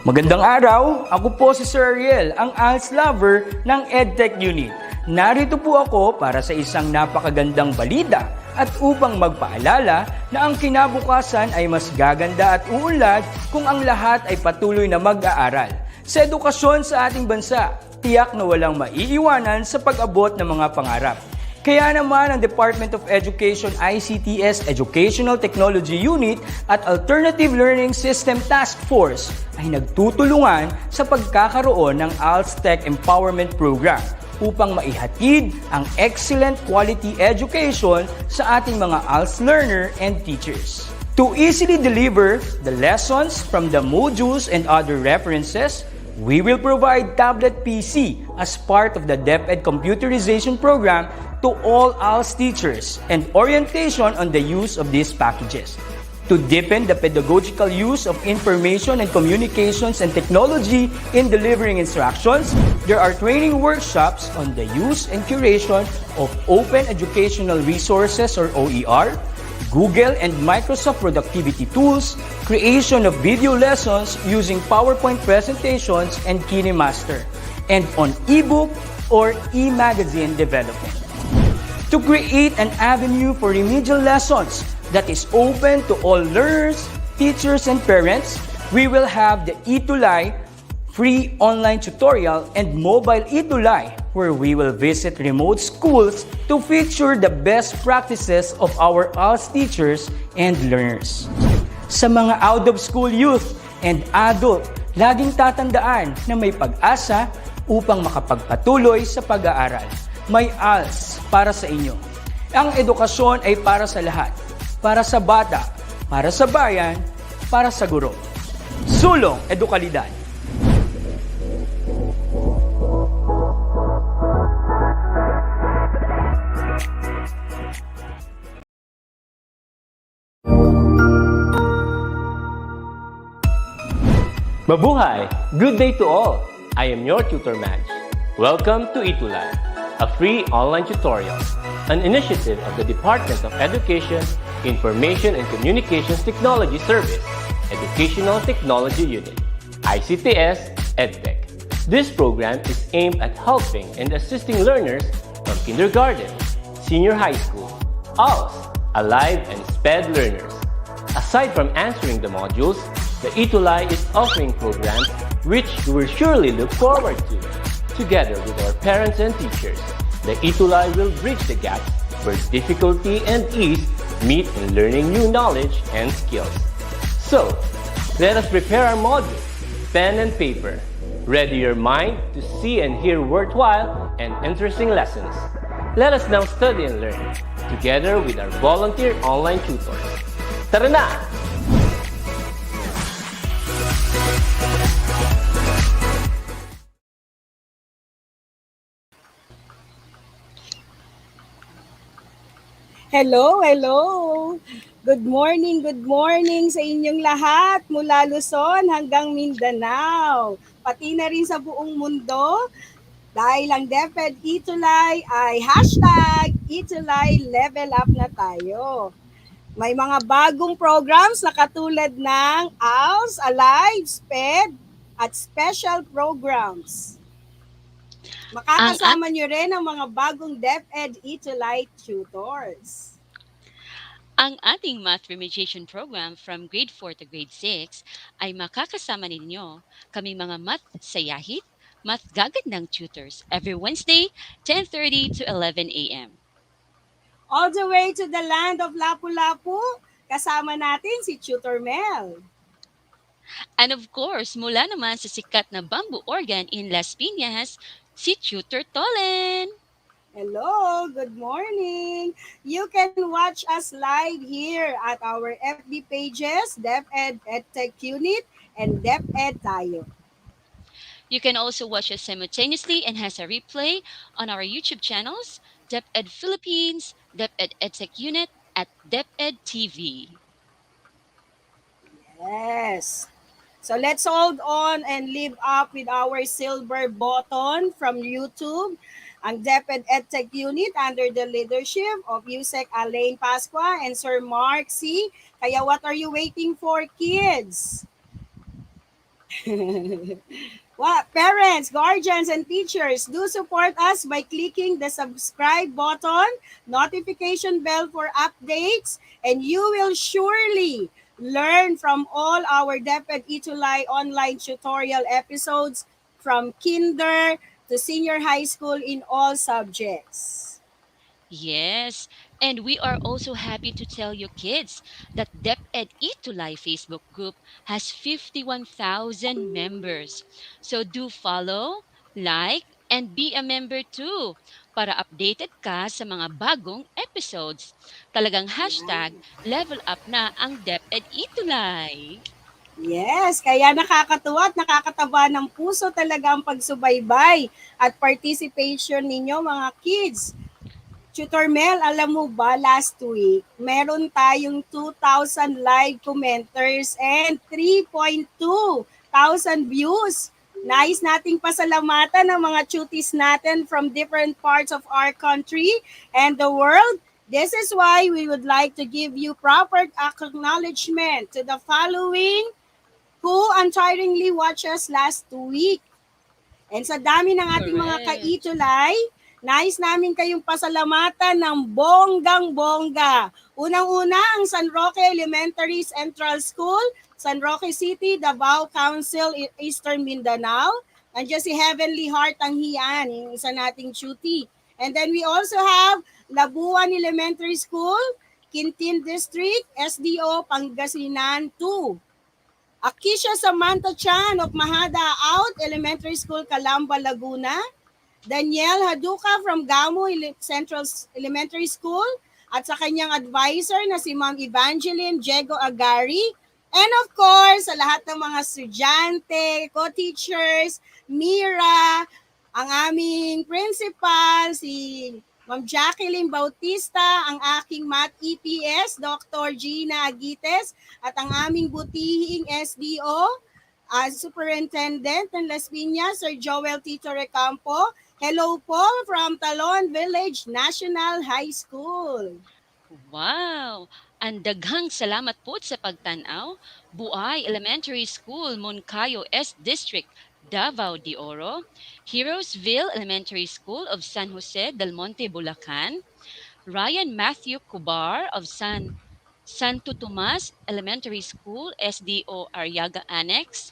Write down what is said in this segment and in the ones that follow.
Magandang araw, ako po si Sir Ariel, ang ALS lover ng EdTech Unit. Narito po ako para sa isang napakagandang balita at upang magpaalala na ang kinabukasan ay mas gaganda at uunlad kung ang lahat ay patuloy na mag-aaral. Sa edukasyon sa ating bansa, tiyak na walang maiiwanan sa pag-abot ng mga pangarap. Kaya naman ang Department of Education ICT's Educational Technology Unit at Alternative Learning System Task Force ay nagtutulungan sa pagkakaroon ng ALS Tech Empowerment Program upang maihatid ang excellent quality education sa ating mga ALS learner and teachers. To easily deliver the lessons from the modules and other references, we will provide tablet PC as part of the DepEd computerization program to all ALS teachers and orientation on the use of these packages. To deepen the pedagogical use of information and communications and technology in delivering instructions, there are training workshops on the use and curation of open educational resources or OER, Google and Microsoft productivity tools, creation of video lessons using PowerPoint presentations and KineMaster, and on ebook or e-magazine development. To create an avenue for remedial lessons that is open to all learners, teachers, and parents, we will have the ETUlay free online tutorial and mobile ETUlay, where we will visit remote schools to feature the best practices of our ALS teachers and learners. Sa mga out-of-school youth and adult, laging tatandaan na may pag-asa upang makapagpatuloy sa pag-aaral. May ALS para sa inyo. Ang edukasyon ay para sa lahat. Para sa bata, para sa bayan, para sa guro. Sulong Edukalidad. Mabuhay! Good day to all! I am your tutor Madge. Welcome to ETUlay, a free online tutorial, an initiative of the Department of Education, Information and Communications Technology Service, Educational Technology Unit, ICT's EdTech. This program is aimed at helping and assisting learners from kindergarten, senior high school, ALS, Alive and SPED learners. Aside from answering the modules, the ETUlay is offering programs which you will surely look forward to. Together with our parents and teachers, the ETUlay will bridge the gaps where difficulty and ease meet in learning new knowledge and skills. So, let us prepare our modules, pen and paper. Ready your mind to see and hear worthwhile and interesting lessons. Let us now study and learn, together with our volunteer online tutors. Tara na! Hello, hello! Good morning sa inyong lahat mula Luzon hanggang Mindanao. Pati na rin sa buong mundo dahil ang DepEd ETUlay ay #ETUlay level up na tayo. May mga bagong programs na katulad ng ALS, Alive, SPED at special programs. Makakasama nyo rin ang mga bagong DepEd ETUlay tutors. Ang ating Math Remediation program from grade 4 to grade 6 ay makakasama ninyo kami mga math sayahit, math gagandang tutors every Wednesday, 10:30 to 11 a.m. All the way to the land of Lapu-Lapu, kasama natin si Tutor Mel. And of course, mula naman sa sikat na bamboo organ in Las Piñas, si Tutor Tolen. Hello, good morning. You can watch us live here at our FB pages, DepEd EdTech Unit and DepEd Tayo. You can also watch us simultaneously and has a replay on our YouTube channels, DepEd Philippines, DepEd EdTech Unit, at DepEd TV. Yes. So let's hold on and live up with our silver button from YouTube. Ang DepEd EdTech Unit under the leadership of USEC Alain Pasqua and Sir Mark C. Kaya what are you waiting for, kids? Well, parents, guardians, and teachers, do support us by clicking the subscribe button, notification bell for updates, and you will surely learn from all our DepEd ETUlay online tutorial episodes from kinder to senior high school in all subjects. Yes, and we are also happy to tell you kids that DepEd Itulay Facebook group has 51,000 members. So do follow, like, and be a member too para updated ka sa mga bagong episodes. Talagang hashtag Yan. level up na ang DepEd Itulay. Yes, kaya nakakatuwa at nakakataba ng puso talaga ang pagsubaybay at participation ninyo mga kids. Tutor Mel, alam mo ba, last week, meron tayong 2,000 live commenters and 3.2 thousand views. Nais nating pasalamatan ng mga tuties natin from different parts of our country and the world. This is why we would like to give you proper acknowledgement to the following who untiringly watched us last week. And sa dami ng ating mga Correct. kaitulay, nais namin kayong pasalamatan ng bonggang-bongga. Unang-una ang San Roque Elementary Central School, San Roque City, Davao Council, Eastern Mindanao. Andiyan si Heavenly Heart ang hiyan, yung isa nating duty. And then we also have Labuan Elementary School, Quintin District, SDO, Pangasinan 2. Akisha Samantha Chan of Mahada Out Elementary School, Calamba, Laguna. Daniel Haduka from Gamo Central Elementary School at sa kanyang advisor na si Ma'am Evangeline Diego Agari. And of course, sa lahat ng mga estudyante, co-teachers, Mira, ang aming principal, si Ma'am Jacqueline Bautista, ang aking Math EPS, Dr. Gina Agites, at ang aming butihing SDO, Superintendent ng Las Piñas, Sir Joel Tito Recampo. Hello po from Talon Village National High School. Wow! Ang daghang salamat po sa pagtanaw. Buay Elementary School, Moncayo S. District, Davao de Oro. Heroesville Elementary School of San Jose del Monte, Bulacan. Ryan Matthew Cubar of Santo Tomas Elementary School, SDO Arriaga Annex.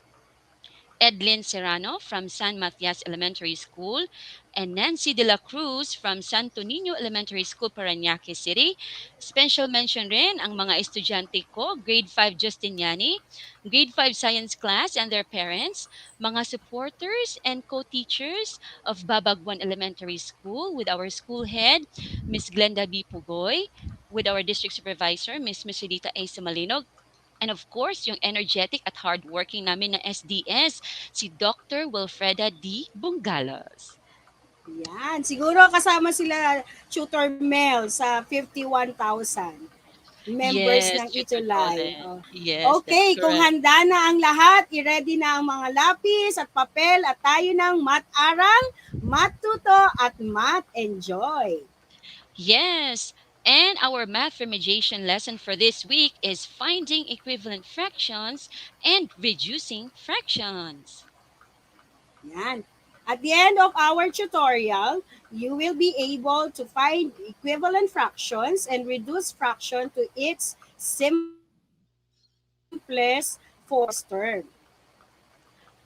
Edlin Serrano from San Matias Elementary School, and Nancy De La Cruz from Santo Niño Elementary School, Parañaque City. Special mention rin ang mga estudyante ko, Grade 5 Justiniani, Grade 5 Science Class and their parents, mga supporters and co-teachers of Babagwan Elementary School with our school head, Miss Glenda B. Pugoy, with our district supervisor, Miss Michelita A. Sumalinog, and of course, yung energetic at hardworking namin na SDS, si Dr. Wilfreda D. Bungalos. Yan. Siguro kasama sila Tutor Mel sa 51,000 members Yes, ng Tutor Itulay. Tolen. Oh. Yes, that's Okay, kung correct. handa na ang lahat, i-ready na ang mga lapis at papel at tayo ng Math Aral, Math Tuto at Math Enjoy. Yes. And our math remediation lesson for this week is finding equivalent fractions and reducing fractions. Yan. At the end of our tutorial, you will be able to find equivalent fractions and reduce fraction to its simplest form.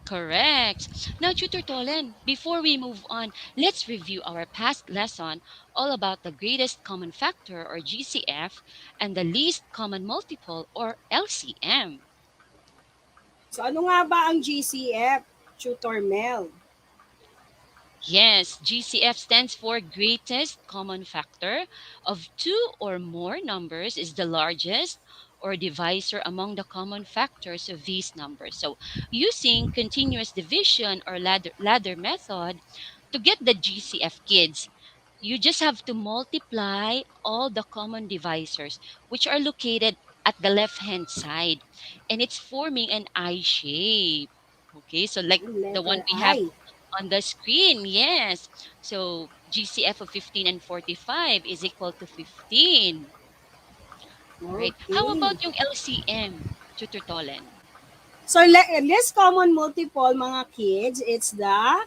Correct. Now, Tutor Tolen, before we move on, let's review our past lesson all about the greatest common factor or GCF and the least common multiple or LCM. So ano nga ba ang GCF, Tutor Mel? Yes, GCF stands for greatest common factor of two or more numbers is the largest or divisor among the common factors of these numbers. So, using continuous division or ladder method to get the GCF kids, you just have to multiply all the common divisors which are located at the left hand side, and it's forming an I shape. Okay, so like Yan, the one letter we have I. on the screen, yes. So GCF of 15 and 45 is equal to 15. Right. How Okay. about yung LCM, Tutor Tolen? So least common multiple mga kids, it's the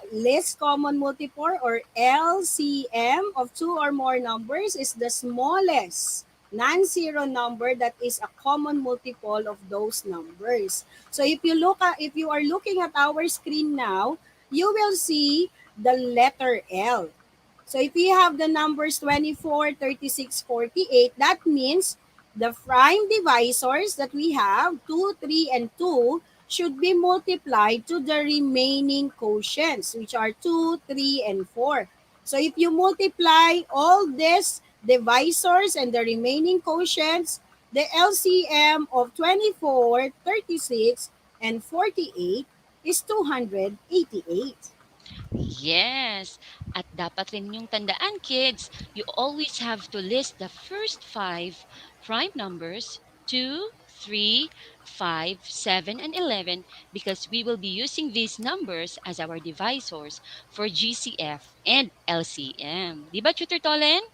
least common multiple or LCM of two or more numbers is the smallest non-zero number that is a common multiple of those numbers. So if you are looking at our screen now, you will see the letter L. So if we have the numbers 24, 36, 48, that means the prime divisors that we have, 2, 3, and 2, should be multiplied to the remaining quotients, which are 2, 3, and 4. So if you multiply all these divisors and the remaining quotients, the LCM of 24, 36, and 48 is 288. Yes. At dapat rin yung tandaan, kids, you always have to list the first five prime numbers, 2, 3, 5, 7, and 11, because we will be using these numbers as our divisors for GCF and LCM. Di ba, Tutor Tolen?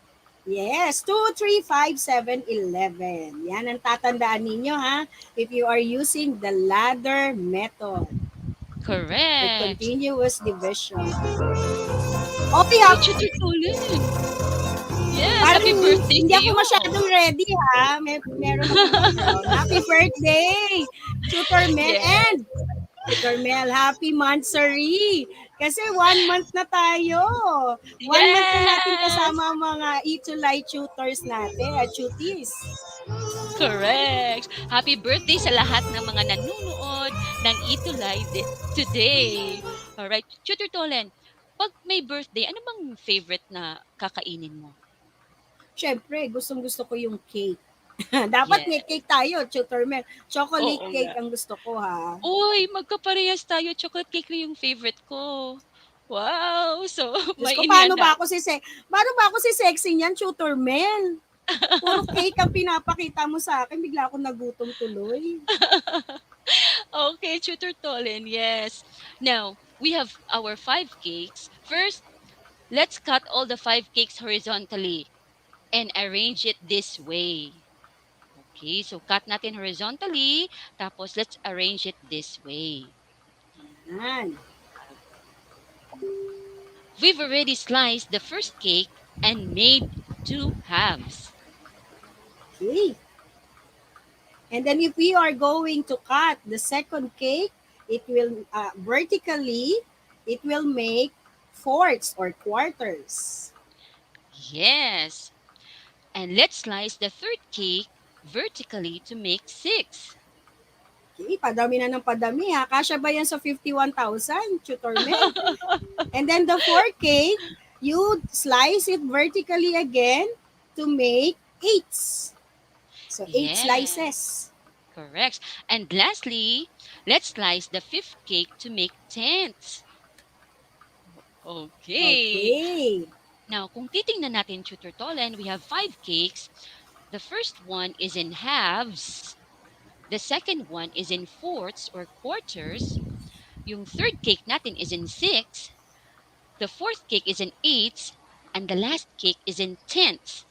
Yes, 2, 3, 5, 7, 11. Yan ang tatandaan ninyo ha if you are using the ladder method for Correct. continuous division. Okay, Okay, Tutor Tolen. Yes, parang happy birthday hindi to ako you. masyadong ready ha. Meron akong background. Happy birthday, Tutor Mel. Yes, And Tutor Mel, happy monthsary. Kasi 1 month na tayo. 1 month na natin yes, kasama ang mga ETUlay tutors natin at tuties. correct. Happy birthday sa lahat ng mga nanonood ng ETUlay today. Alright, Tutor Tolen, pag may birthday, ano bang favorite na kakainin mo? Siyempre, gustong-gusto ko yung cake. Dapat may Yes. cake tayo, Tutor Mel. Chocolate Oo nga. cake ang gusto ko ha. Uy, magkaparehas tayo. Chocolate cake yung favorite ko. Wow! So, Diyos may ko, inihanda. paano ba ako si sexy niyan, Tutor Mel? Puro cake ang pinapakita mo sa akin, bigla ako nagutom tuloy. Okay, Tutor Tolen, yes. Now, we have our five cakes. First, let's cut all the five cakes horizontally and arrange it this way. Okay, so cut natin horizontally, tapos let's arrange it this way. Yan. We've already sliced the first cake and made two halves. Okay. And then if we are going to cut the second cake, it will vertically, it will make fourths or quarters. Yes. And let's slice the third cake vertically to make six. Okay, padami na ng padami ha. Kasya ba yan sa 51,000, Tutor Mel? And then the 4 cake, you slice it vertically again to make eights. So 8 Yes, slices. correct. And lastly, let's slice the fifth cake to make tenths. Okay. Okay. Now, kung titingnan natin, Tutor Tolen, we have five cakes. The first one is in halves. The second one is in fourths or quarters. Yung third cake natin is in six. The fourth cake is in eighths. And the last cake is in tenths.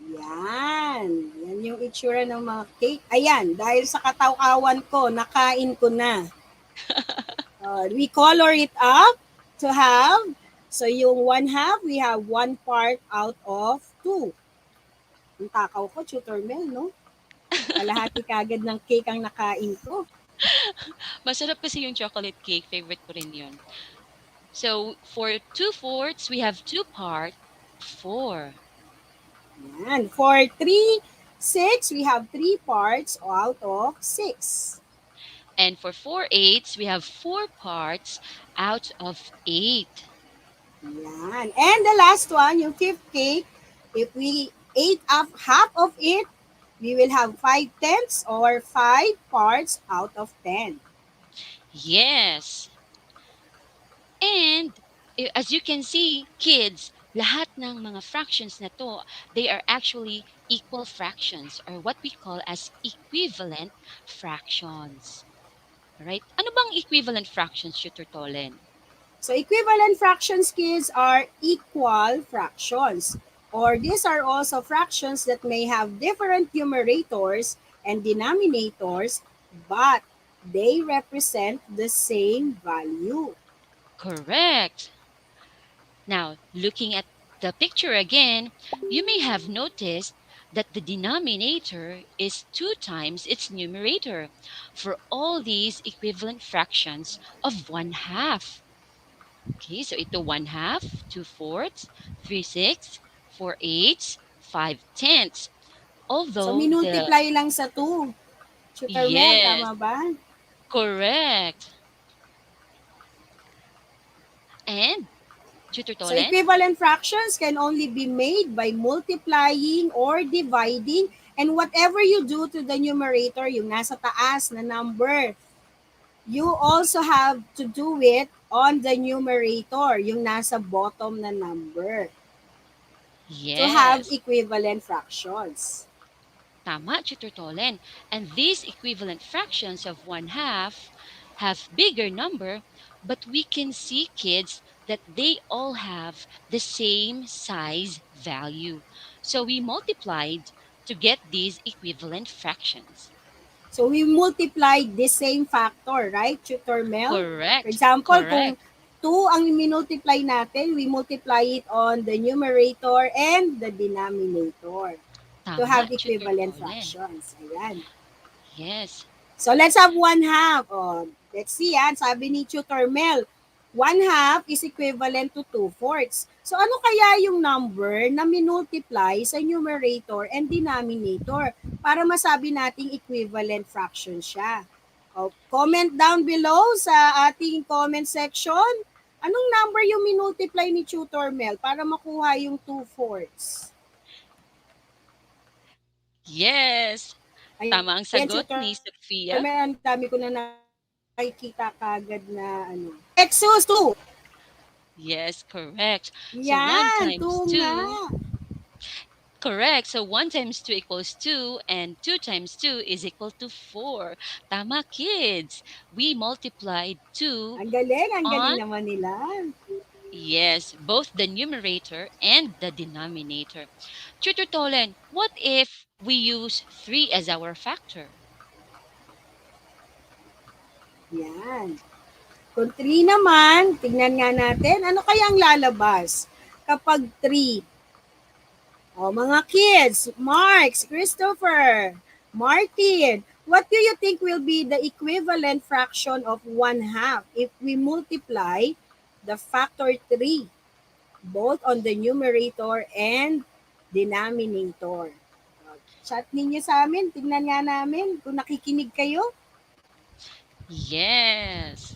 Yan. Yan yung itsura ng mga cake. Ayan, dahil sa katawkawan ko, nakain ko na. We color it up to have. So yung 1/2, we have 1 part out of 2. Yung takaw ko, Tutor Mel, no? Kalahati kagad ng cake ang nakain ko. Masarap kasi yung chocolate cake. Favorite ko rin yun. So, for 2/4, we have 2 part, 4. Yan. For 3, 6, we have 3 parts out of 6. And for 4/8, we have 4 parts out of 8. Yan. And the last one, yung fifth cake, if we ate up half of it, we will have 5/10 or 5 parts out of 10. Yes. And as you can see, kids, lahat ng mga fractions na to, they are actually equal fractions or what we call as equivalent fractions. Right? Ano bang equivalent fractions, Tutor Tolen? So equivalent fractions, kids, are equal fractions. Or these are also fractions that may have different numerators and denominators, but They represent the same value. Correct. Now, looking at the picture again, you may have noticed that the denominator is 2 times its numerator for all these equivalent fractions of 1/2. Okay, so ito 1/2, 2/4, 3/6, 4/8, 5/10. So, Although the minultiply lang sa 2. Tutor Mel, yes, tama ba? correct. And Tutor So, Tolen? equivalent fractions can only be made by multiplying or dividing, and whatever you do to the numerator, yung nasa taas na number, you also have to do it on the numerator, yung nasa bottom na number, to have Yes. equivalent fractions. Tama, Tutor Tolen. And these equivalent fractions of 1/2 have bigger number, but we can see, kids, that they all have the same size value. So we multiplied to get these equivalent fractions. So, we multiply the same factor, right, Tutor Mel? For Correct. example, kung Correct. 2 ang minultiply natin, we multiply it on the numerator and the denominator to Tama, have Tutor equivalent Tolen. fractions. Ayan. Yes. So, let's have 1/2. Oh, let's see, sabi ni Tutor Mel, 1/2 is equivalent to 2/4. So, ano kaya yung number na minultiply sa numerator and denominator para masabi nating equivalent fraction siya? Oh, comment down below sa ating comment section. Anong number yung minultiply ni Tutor Mel para makuha yung 2/4? Yes. Tama ang Ayan, sagot Tutor ni Sophia. Mel, ang dami ko na nakikita kagad na ano. Exos 2. Yes, correct. So 1 Yan, times 2 nga. 2. Correct. So 1 times 2 equals 2 and 2 times 2 is equal to 4. Tama, kids. We multiplied 2 Ang galing on, naman nila. yes, both the numerator and the denominator. Tutor Tolen, what if we use 3 as our factor? Yan. Kung 3 naman, tignan nga natin, ano kaya ang lalabas kapag 3? O, mga kids, Marks, Christopher, Martin, what do you think will be the equivalent fraction of 1/2 if we multiply the factor 3, both on the numerator and denominator? Chat ninyo sa amin, tignan nga namin kung nakikinig kayo. Yes.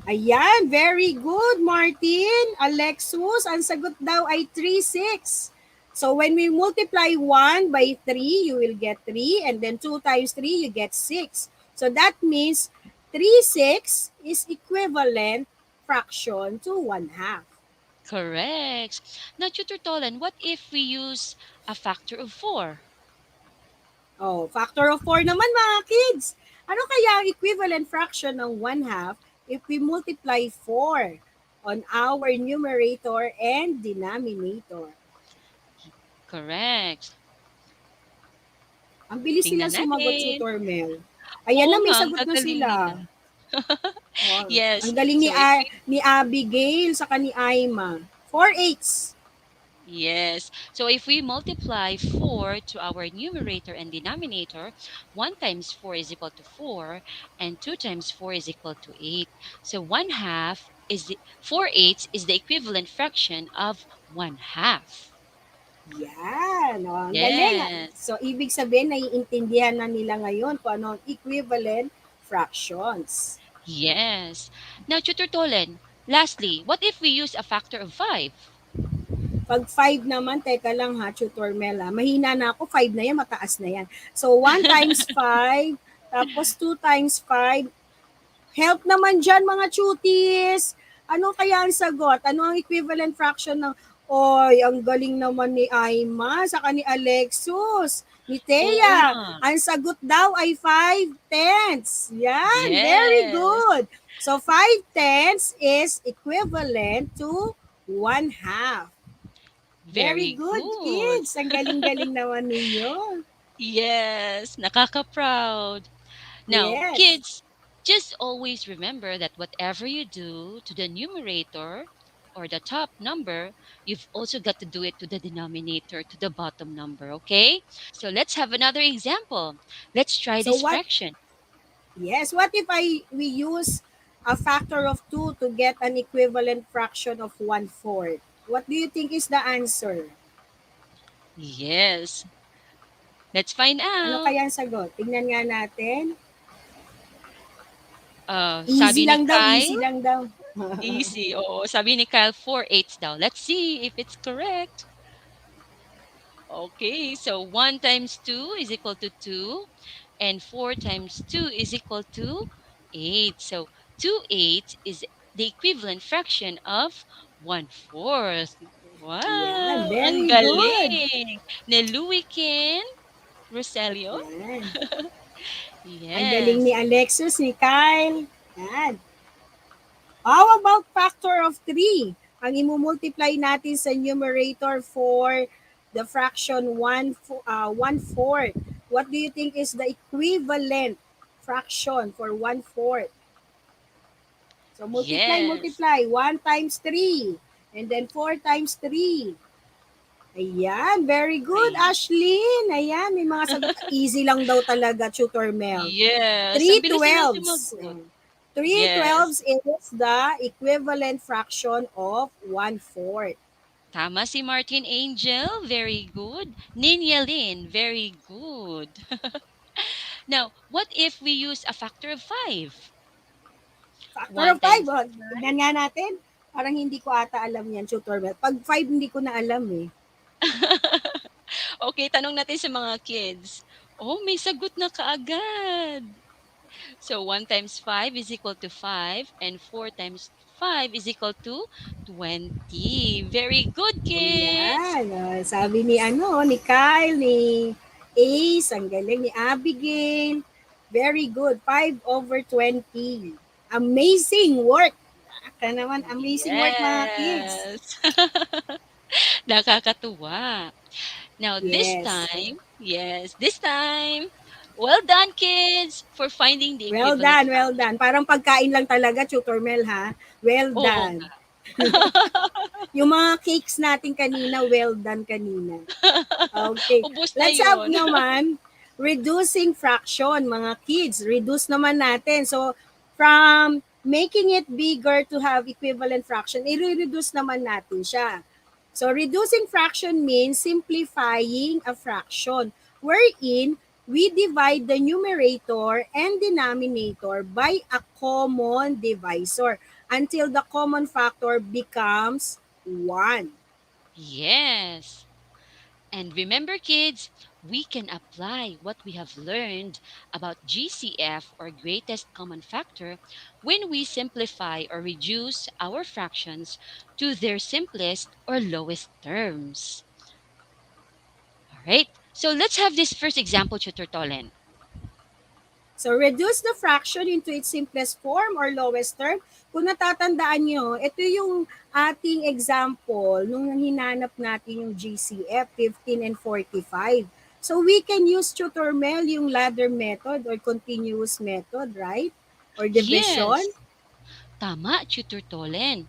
Ayan, very good, Martin. Alexus, ang sagot daw ay 3/6. So when we multiply 1 by 3, you will get 3. And then 2 times 3, you get 6. So that means 3/6 is equivalent fraction to 1/2. Correct. Now, Tutor Tolan, what if we use a factor of 4? Oh, factor of 4 naman, mga kids. Ano kaya ang equivalent fraction ng 1/2 if we multiply 4 on our numerator and denominator? Correct. Ang bilis nila Tingnan sumagot, natin. Tutor Mel. Ayan Oo na, may nga, ang sagot na gagaling sila. nila. Oh, Yes. ang galing So if ni Abigail saka ni Aima. 4/8. Yes. So if we multiply 4 to our numerator and denominator, 1 times 4 is equal to 4, and 2 times 4 is equal to 8. So 1/2 is 4/8 is the equivalent fraction of 1/2. Yan. Oh, ang galing. Yes. So, ibig sabihin, naiintindihan na nila ngayon kung ano ang equivalent fractions. Yes. Now, Tutor Tolen, lastly, what if we use a factor of 5? Pag 5 naman, teka lang ha, Tutor Mel ha. Mahina na ako, 5 na yan, mataas na yan. So, 1 times 5, tapos 2 times 5. Help naman dyan, mga chuties. Ano kaya ang sagot? Ano ang equivalent fraction ng... Oy, ang galing naman ni Aima, saka ni Alexus, ni Oo Thea. nga. Ang sagot daw ay 5/10. Yan, very Yes. good. So, 5/10 is equivalent to 1/2. Very Very good, good. kids. Ang galing-galing naman ninyo. Yes, nakaka-proud. Now, Yes. kids, just always remember that whatever you do to the numerator or the top number, you've also got to do it to the denominator, to the bottom number, okay? So let's have another example. Let's try So this what? fraction. Yes. What if we use a factor of 2 to get an equivalent fraction of 1/4? What do you think is the answer? Yes, let's find Ano out. kaya ang sagot? Tingnan nga natin. Easy Sabi ni lang daw, easy Kyle, lang daw. easy. Oo, sabi ni Kyle, 4/8 daw. Let's see if it's correct. Okay, so 1 times 2 is equal to 2, and 4 times 2 is equal to 8. So 2/8 is the equivalent fraction of 1/4. Yan, Wow, ang very good. galing! Neluwikin, Roselio? Yan. Ang galing ni Yes. Alexis, ni Kyle. Yan. How about factor of 3? Ang imumultiply natin sa numerator for the fraction 1/4. What do you think is the equivalent fraction for 1/4? So multiply, Yes. multiply. 1 times 3. And then 4 times 3. Ayan, very good, Ay. Ashlyn. Ayan, may mga sagot. Easy lang daw talaga, Tutor Mel. Yes, ang 3 bilis nilang 12s. sumagot. 3 Yes. 12s is the equivalent fraction of 1/4. Tama si Martin Angel, very good. Ninya Lin, very good. Now, what if we use a factor of 5? Factor 1 of 5. times Oh, tignan nga natin. Parang hindi ko ata alam yan, Tutor Mel. Pag 5, hindi ko na alam eh. 5. Okay, tanong natin sa mga kids. Oh, may sagot na kaagad. So 1 times 5 is equal to 5, and 4 times 5 is equal to 20. Very good, kids! Ayan. Sabi ni ni Kyle, ni Ace, ang galing ni Abigail. Very good. 5/20. Amazing work. Ka naman, amazing work mga kids. Yes! Nakakatuwa. Now, this Yes. time, yes, this time, well done, kids, for finding the Well equivalent done, well fraction. done. Parang pagkain lang talaga, Tutor Mel, ha? Well Oo done. nga. Yung mga cakes natin kanina, well done kanina. Okay. Ubus na Let's have yun. naman reducing fraction, mga kids. Reduce naman natin. So, from making it bigger to have equivalent fraction, i-reduce naman natin siya. So, reducing fraction means simplifying a fraction wherein we divide the numerator and denominator by a common divisor until the common factor becomes 1. Yes. And remember, kids, we can apply what we have learned about GCF or greatest common factor when we simplify or reduce our fractions to their simplest or lowest terms. All right. So let's have this first example, Tutor Tolen. So, reduce the fraction into its simplest form or lowest term. Kung natatandaan nyo, ito yung ating example nung hinanap natin yung GCF, 15 and 45. So, we can use Tutor Mel yung ladder method or continuous method, right? Or division. Yes. Tama, Tutor Tolen.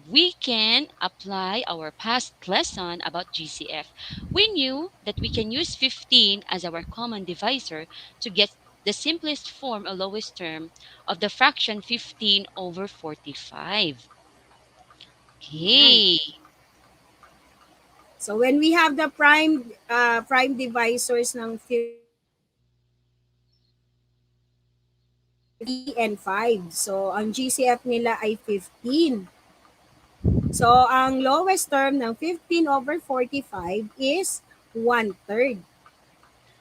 We can apply our past lesson about GCF. We knew that we can use 15 as our common divisor to get the simplest form or lowest term of the fraction 15 over 45. Yan. Okay. So, when we have the prime divisors ng 3 and 5. So, ang GCF nila ay 15. So, ang lowest term ng 15 over 45 is 1/3.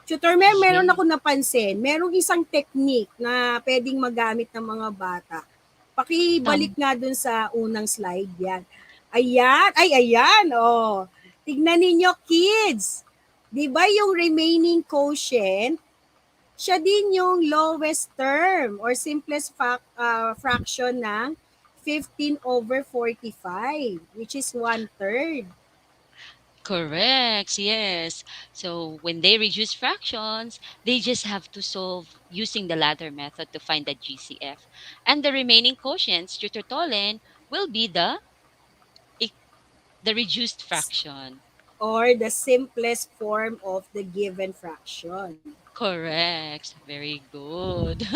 Tutor Mel, meron Yeah. ako napansin, merong isang technique na pwedeng magamit ng mga bata. Pakibalik Tam- nga dun sa unang slide yan. Ayan, ayan, oh. Tignan ninyo, kids. Di ba yung remaining quotient, siya din yung lowest term or simplest fraction ng 15 over 45, which is 1/3. Correct, yes. So when they reduce fractions, they just have to solve using the ladder method to find the GCF. And the remaining quotients, Tutor will be e- the reduced fraction. Or the simplest form of the given fraction. Correct. Very good.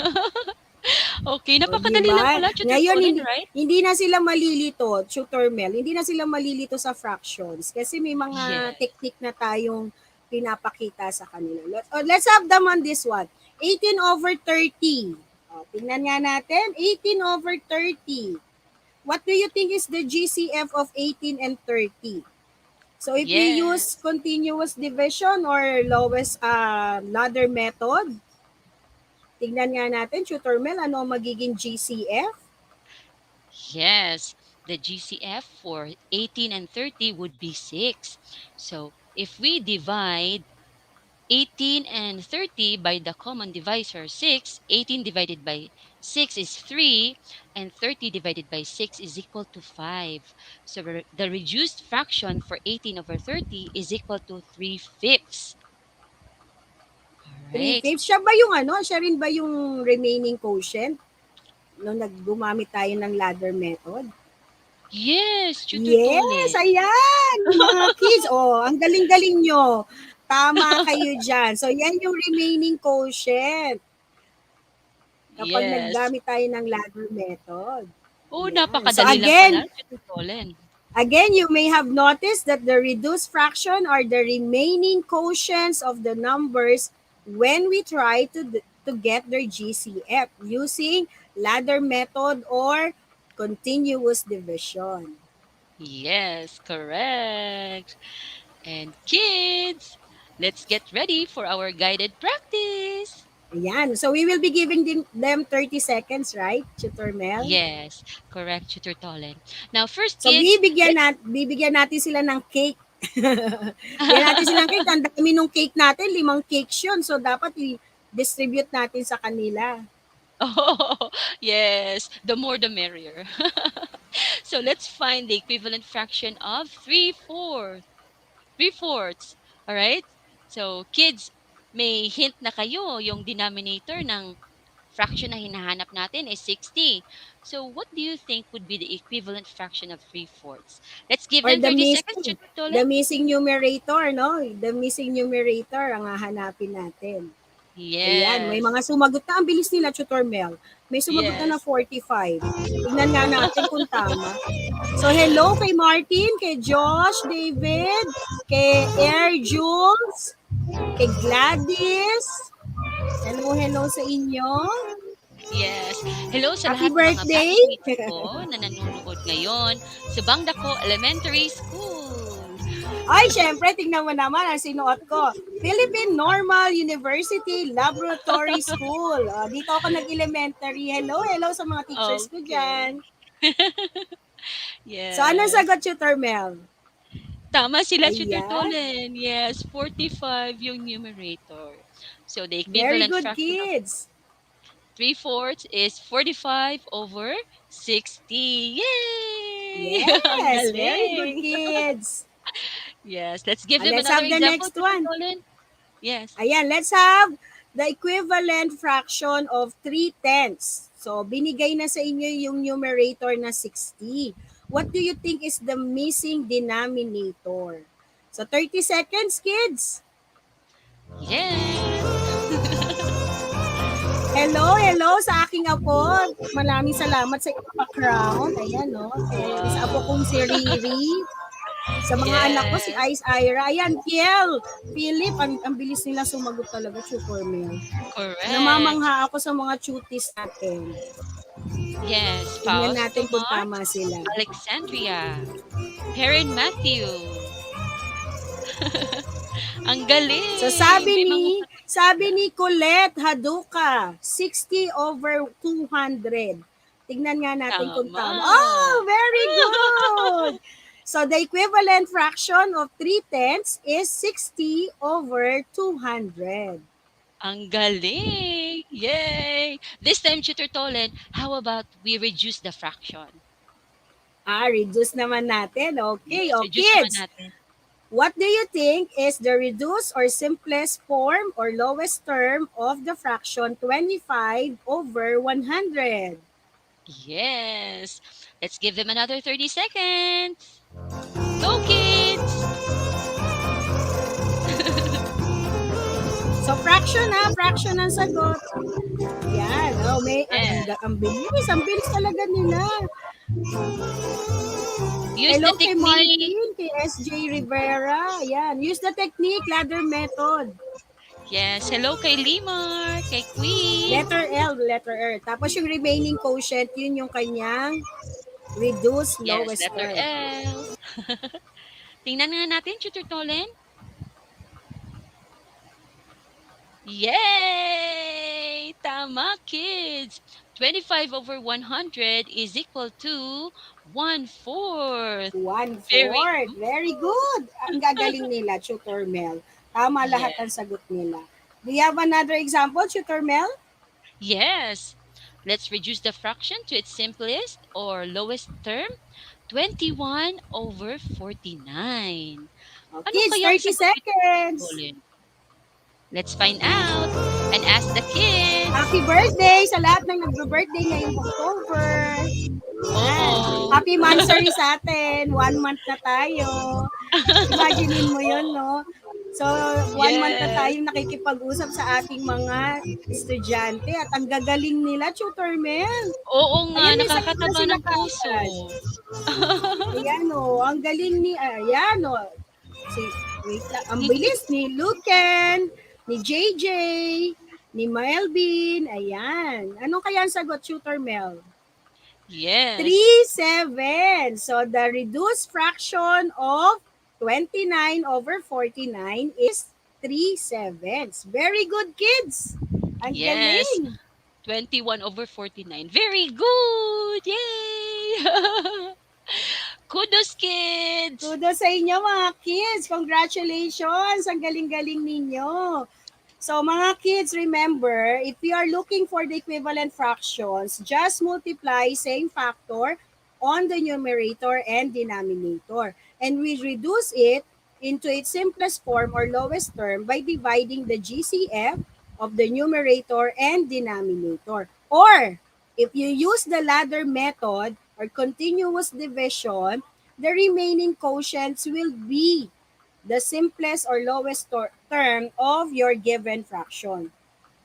Okay, O, di napakadali lang ba? pala, Tutor Ngayon, right? hindi na sila malilito, Tutor Mel, hindi na sila malilito sa fractions kasi may mga Yes. technique na tayong pinapakita sa kanila. Let's have them on this one. 18/30. O, tingnan nga natin. 18/30. What do you think is the GCF of 18 and 30? So if we use Yes. continuous division or lowest ladder method, tignan nga natin, Tutor Mel, ano ang magiging GCF? Yes. The GCF for 18 and 30 would be 6. So if we divide 18 and 30 by the common divisor 6, 18 divided by 6 is 3, and 30 divided by 6 is equal to 5. So the reduced fraction for 18 over 30 is equal to 3 fifths. All 3 right. fifths. Siya ba yung ano? Siya rin ba yung remaining quotient nung naggumamit tayo ng ladder method? Yes, Tutor Yes, Tolen. ayan, mga kids. Oh, ang galing-galing nyo. Tama kayo dyan. So, yan yung remaining quotient kapag Yes. naggamit tayo ng ladder method. Oh, Yan. So, napakadali lang pala, again, Tutor Tolen. You may have noticed that the reduced fraction are the remaining quotients of the numbers when we try to get their GCF using ladder method or continuous division. Yes, correct. And kids, let's get ready for our guided practice. Ayan. So we will be giving them 30 seconds, right, Tutor Mel? Yes, correct, Tutor Tolen. Now, first, So kids, let's. bibigyan natin sila ng cake. Bigyan natin sila ng cake. Ang dami nung cake natin, 5 cakes yun. So dapat i-distribute natin sa kanila. Oh, yes, the more the merrier. So let's find the equivalent fraction of 3/4. 3/4. All right? So, kids, may hint na kayo. Yung denominator ng fraction na hinahanap natin is 60. So, what do you think would be the equivalent fraction of 3/4? Let's give Or them 30 seconds, Tutor the Tolen. missing numerator, no? The missing numerator ang hahanapin natin. Ayan, may Yes. mga sumagot na. Ang bilis nila, Tutor Mel. May sumagot na Yes. 45. Tignan nga natin kung tama. So, hello kay Martin, kay Josh, David, kay Air Jules, kay Gladys. Hello, hello sa inyo. Yes. Hello sa Happy lahat ng mga birthday! batchmates ko na nanonood ngayon sa Bangdako Elementary School. Ay, syempre, tingnan mo naman ang sinuot ko. Philippine Normal University Laboratory School. Dito ako nag-elementary. Hello, hello sa mga teachers ko Okay. dyan. So, anong Yes. sagot, Tutor Mel? Tama sila, Tutor Ayan. Tolen. Yes, 45 yung numerator. So, the Very equivalent good, fraction of kids. 3/4 is 45 over 60. Yay! Ang Yes, very good, galing! kids. Yes, let's give them Let's another have the example, next Tutor one. Tolen. Yes. Ayan, let's have the equivalent fraction of 3/10. So, binigay na sa inyo yung numerator na 60. What do you think is the missing denominator? So, 30 seconds, kids. Yes! Hello, hello sa aking apo. Maraming salamat sa iyong pa-crown. Ayan, no? Sa apo kong si Riri. Sa mga anak ko, si Yes! Ice Ira. Ayan, Kiel, Philip, ang bilis nila sumagot talaga, Super Mel. Correct. Namamangha ako sa mga cuties natin. Yes, Tingnan Fausto natin kung Mart, tama sila. Alexandria, Perrin Matthew. Ang galing! So sabi ni Colette Haduka, 60 over 200. Tignan nga natin kung tama. Tama! Oh, very good! So the equivalent fraction of 3/10 is 60 over 200. Ang galing! Yay! This time, Tutor Tolen, how about we reduce the fraction? Reduce naman natin. Okay, Yes, oh reduce naman kids. natin. What do you think is the reduced or simplest form or lowest term of the fraction 25 over 100? Yes. Let's give them another 30 seconds. Go, kids! So fraction ha, fraction ang sagot. Yan, oh, Yes. ang bilis talaga nila. Use Hello the kay technique. Martin, kay SJ Rivera. Yan, use the technique, ladder method. Yes. Hello kay Limar, kay Queen. Letter R. Tapos yung remaining quotient, yun yung kanyang reduced Yes, lowest letter term. L. Tingnan nga natin, Tutor Tolen. Yay! Tama, kids! 25 over 100 is equal to 1/4. Very 1/4. good. Very good. Ang gagaling nila, Tutor Mel. Tama lahat ang Yes. sagot nila. Do you have another example, Tutor Mel? Yes. Let's reduce the fraction to its simplest or lowest term, 21 over 49. Oh, Ano kids, kaya ang 30 sagot nito, seconds. Colin? Let's find out and ask the Happy kids. birthday sa lahat ng nagbe-birthday ngayong October. Yan. Oo. Happy monthsary sa atin. 1 month na tayo. Imaginein mo yun, no? So, 1 month na Yes. tayong nakikipag-usap sa ating mga estudyante at ang gagaling nila, Tutor Mel. Oo nga, Ayan, may sagot na nakakataba sila ng puso. kaagad. Ayan, o. Ang galing ni, ayan, o. Si, wait lang. Ang bilis ni Luken, ni JJ, ni Melvin. Ayan. Anong kaya ang sagot, Tutor Mel? Yes. 3/7. So the reduced fraction of 29 over 49 is 3/7. Very good, kids. Ang Yes. galing. 21 over 49. Very good! Yay! Kudos, kids! Kudos sa inyo, mga kids. Congratulations. Ang galing-galing ninyo. So mga kids, remember, if you are looking for the equivalent fractions, just multiply same factor on the numerator and denominator. And we reduce it into its simplest form or lowest term by dividing the GCF of the numerator and denominator. Or, if you use the ladder method or continuous division, the remaining quotients will be the simplest or lowest term of your given fraction.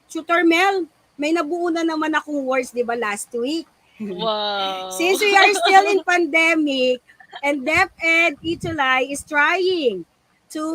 Tutor Mel, may nabuo na naman akong words, di ba, last week? Wow! Since we are still in pandemic and DepEd ETUlay is trying to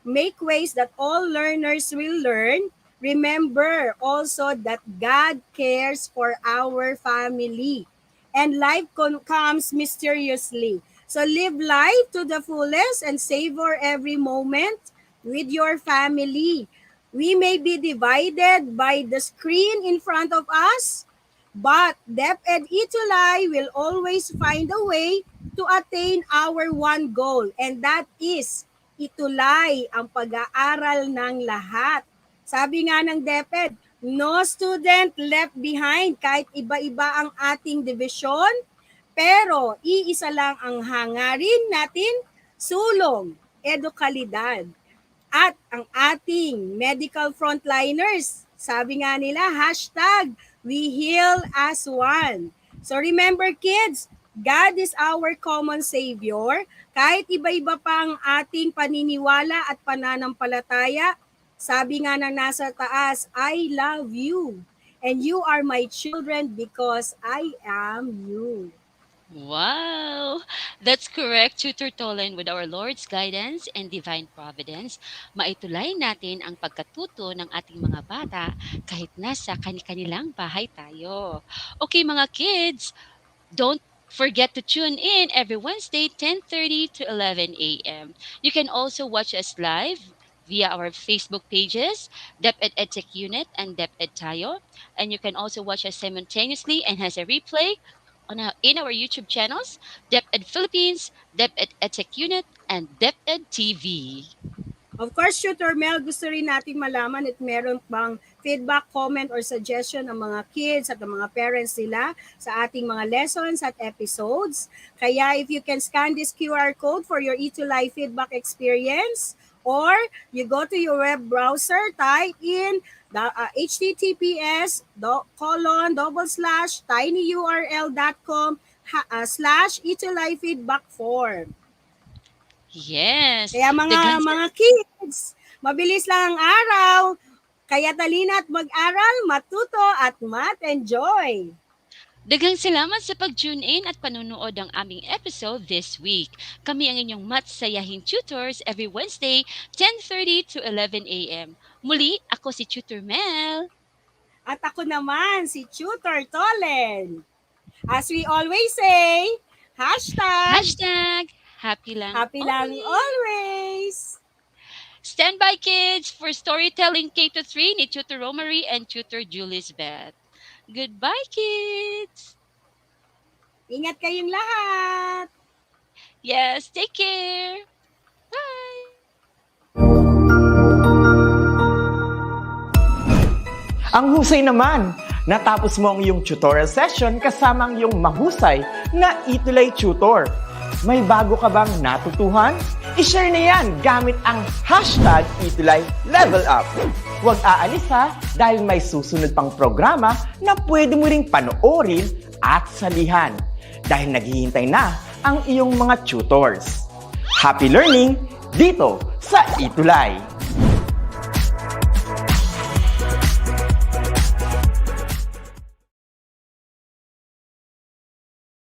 make ways that all learners will learn, remember also that God cares for our family and life comes mysteriously. So live life to the fullest and savor every moment with your family. We may be divided by the screen in front of us, but DepEd ETUlay will always find a way to attain our one goal, and that is itulay ang pag-aaral ng lahat. Sabi nga ng DepEd, no student left behind kahit iba-iba ang ating division, pero iisa lang ang hangarin natin, sulong, edukalidad. At ang ating medical frontliners, sabi nga nila, hashtag, we heal as one. So remember kids, God is our common Savior. Kahit iba-iba pa ang ating paniniwala at pananampalataya, sabi nga ng nasa taas, I love you. And you are my children because I am you. Wow! That's correct, Tutor Tolan. With our Lord's guidance and divine providence, maitulay natin ang pagkatuto ng ating mga bata kahit nasa kanilang bahay tayo. Okay, mga kids, don't forget to tune in every Wednesday, 10:30 to 11 a.m. You can also watch us live via our Facebook pages, DepEd EdTech Unit and DepEd Tayo. And you can also watch us simultaneously and has a replay in our YouTube channels, DepEd Philippines, DepEd EdTech Unit, and DepEd TV. Of course, Tutor Mel, gusto rin natin malaman at meron bang feedback, comment, or suggestion ng mga kids at ng mga parents nila sa ating mga lessons at episodes. Kaya if you can scan this QR code for your ETUlay feedback experience, or you go to your web browser, type in the https://tinyurl.com/ETUlay feedback form. Yes, Kaya daghang mga kids, mabilis lang ang araw, kaya talina at mag-aral, matuto at mat-enjoy. daghang salamat sa pag-tune in at panunood ng aming episode this week. Kami ang inyong matsayahing tutors every Wednesday, 10:30 to 11 a.m. Muli, ako si Tutor Mel. At ako naman, si Tutor Tolen. As we always say, Hashtag happy lang happy lang always. always. Stand by, kids, for storytelling K-3 ni Tutor Romary and Tutor Julius Beth. Goodbye, kids! Ingat kayong lahat. Yes, take care! Bye! Ang husay naman! Natapos mo ang iyong tutorial session kasama ang iyong mahusay na ETUlay tutor. May bago ka bang natutuhan? I-share na yan gamit ang hashtag #ETUlayLevelUp. Huwag aalis ha, dahil may susunod pang programa na pwede mo ring panoorin at salihan. Dahil naghihintay na ang iyong mga tutors. Happy learning dito sa ETUlay!